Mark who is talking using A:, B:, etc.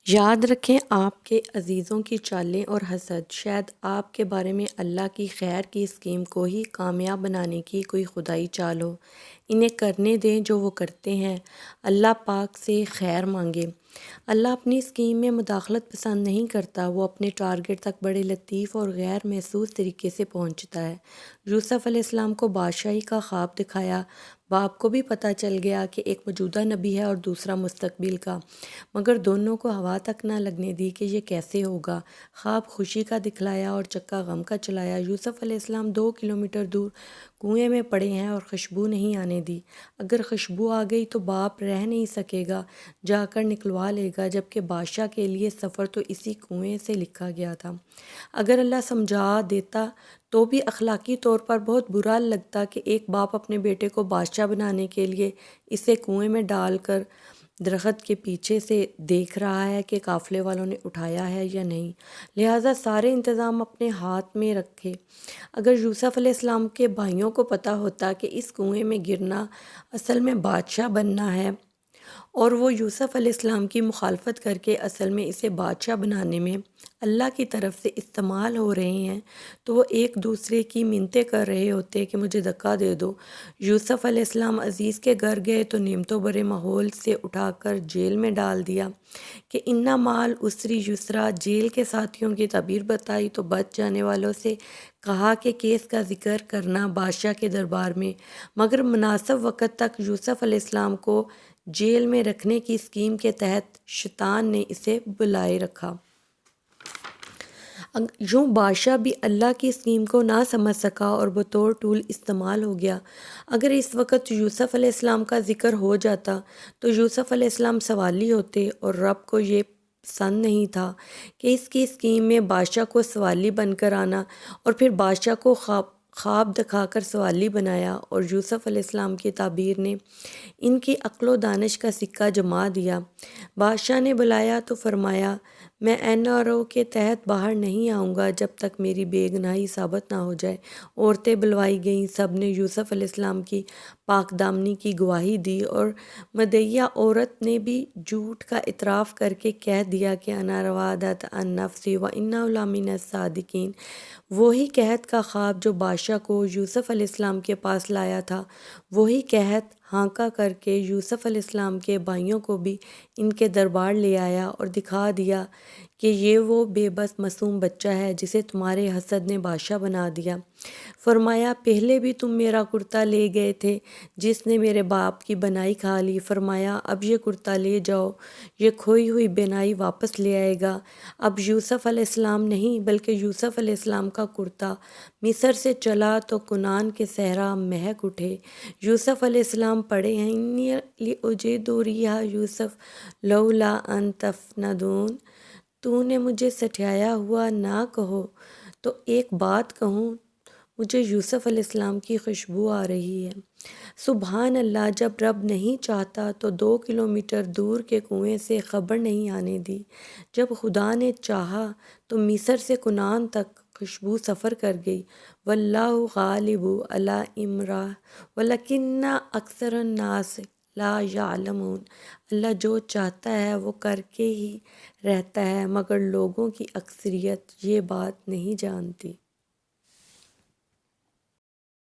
A: یاد رکھیں آپ کے عزیزوں کی چالیں اور حسد شاید آپ کے بارے میں اللہ کی خیر کی اسکیم کو ہی کامیاب بنانے کی کوئی خدائی چال ہو۔ انہیں کرنے دیں جو وہ کرتے ہیں، اللہ پاک سے خیر مانگیں۔ اللہ اپنی اسکیم میں مداخلت پسند نہیں کرتا، وہ اپنے ٹارگٹ تک بڑے لطیف اور غیر محسوس طریقے سے پہنچتا ہے۔ یوسف علیہ السلام کو بادشاہی کا خواب دکھایا، باپ کو بھی پتہ چل گیا کہ ایک موجودہ نبی ہے اور دوسرا مستقبل کا، مگر دونوں کو ہوا تک نہ لگنے دی کہ یہ کیسے ہوگا۔ خواب خوشی کا دکھلایا اور چکا غم کا چلایا۔ یوسف علیہ السلام 2 کلومیٹر دور کنویں میں پڑے ہیں اور خوشبو نہیں آنے دی۔ اگر خوشبو آ گئی تو باپ رہ نہیں سکے گا، جا کر نکلوا لے گا، جبکہ بادشاہ کے لیے سفر تو اسی کنویں سے لکھا گیا تھا۔ اگر اللہ سمجھا دیتا تو بھی اخلاقی طور پر بہت برا لگتا کہ ایک باپ اپنے بیٹے کو بادشاہ بنانے کے لیے اسے کنویں میں ڈال کر درخت کے پیچھے سے دیکھ رہا ہے کہ قافلے والوں نے اٹھایا ہے یا نہیں، لہٰذا سارے انتظام اپنے ہاتھ میں رکھے۔ اگر یوسف علیہ السلام کے بھائیوں کو پتہ ہوتا کہ اس کنویں میں گرنا اصل میں بادشاہ بننا ہے اور وہ یوسف علیہ السلام کی مخالفت کر کے اصل میں اسے بادشاہ بنانے میں اللہ کی طرف سے استعمال ہو رہے ہیں، تو وہ ایک دوسرے کی منتیں کر رہے ہوتے کہ مجھے دھکا دے دو۔ یوسف علیہ السلام عزیز کے گھر گئے تو نعمتوں بھرے ماحول سے اٹھا کر جیل میں ڈال دیا کہ انا مال اسری یسرا۔ جیل کے ساتھیوں کی تعبیر بتائی تو بچ جانے والوں سے کہا کہ کیس کا ذکر کرنا بادشاہ کے دربار میں، مگر مناسب وقت تک یوسف علیہ السلام کو جیل میں رکھنے کی اسکیم کے تحت شیطان نے اسے بلائے رکھا۔ یوں بادشاہ بھی اللہ کی اسکیم کو نہ سمجھ سکا اور بطور ٹول استعمال ہو گیا۔ اگر اس وقت یوسف علیہ السلام کا ذکر ہو جاتا تو یوسف علیہ السلام سوالی ہوتے، اور رب کو یہ پسند نہیں تھا کہ اس کی اسکیم میں بادشاہ کو سوالی بن کر آنا، اور پھر بادشاہ کو خواب دکھا کر سوالی بنایا، اور یوسف علیہ السلام کی تعبیر نے ان کی عقل و دانش کا سکہ جما دیا۔ بادشاہ نے بلایا تو فرمایا، میں NRO کے تحت باہر نہیں آؤں گا جب تک میری بے گناہی ثابت نہ ہو جائے۔ عورتیں بلوائی گئیں، سب نے یوسف علیہ السلام کی پاک دامنی کی گواہی دی، اور مدعیہ عورت نے بھی جھوٹ کا اعتراف کر کے کہہ دیا کہ انا راودت عن نفسی وانہ لمن الصادقین۔ وہی قحط کا خواب جو بادشاہ کو یوسف علیہ السلام کے پاس لایا تھا، وہی قحط ہانکا کر کے یوسف علیہ السلام کے بھائیوں کو بھی ان کے دربار لے آیا اور دکھا دیا کہ یہ وہ بے بس معصوم بچہ ہے جسے تمہارے حسد نے بادشاہ بنا دیا۔ فرمایا، پہلے بھی تم میرا کرتا لے گئے تھے جس نے میرے باپ کی بنائی کھا لی۔ فرمایا، اب یہ کرتا لے جاؤ، یہ کھوئی ہوئی بنائی واپس لے آئے گا۔ اب یوسف علیہ السلام نہیں بلکہ یوسف علیہ السلام کا کرتا مصر سے چلا تو کنعان کے صحرا مہک اٹھے۔ یوسف علیہ السلام پڑھے ہیں، انی لاجد ریح یوسف لولا ان تفندون۔ تو نے مجھے سٹھایا ہوا نہ کہو تو ایک بات کہوں، مجھے یوسف علیہ السلام کی خوشبو آ رہی ہے۔ سبحان اللہ، جب رب نہیں چاہتا تو 2 کلومیٹر دور کے کنویں سے خبر نہیں آنے دی، جب خدا نے چاہا تو مصر سے کنعان تک خوشبو سفر کر گئی۔ واللہ غالب علی امرہ ولکن اکثر الناس لا یعلمون۔ اللہ جو چاہتا ہے وہ کر کے ہی رہتا ہے، مگر لوگوں کی اکثریت یہ بات نہیں جانتی۔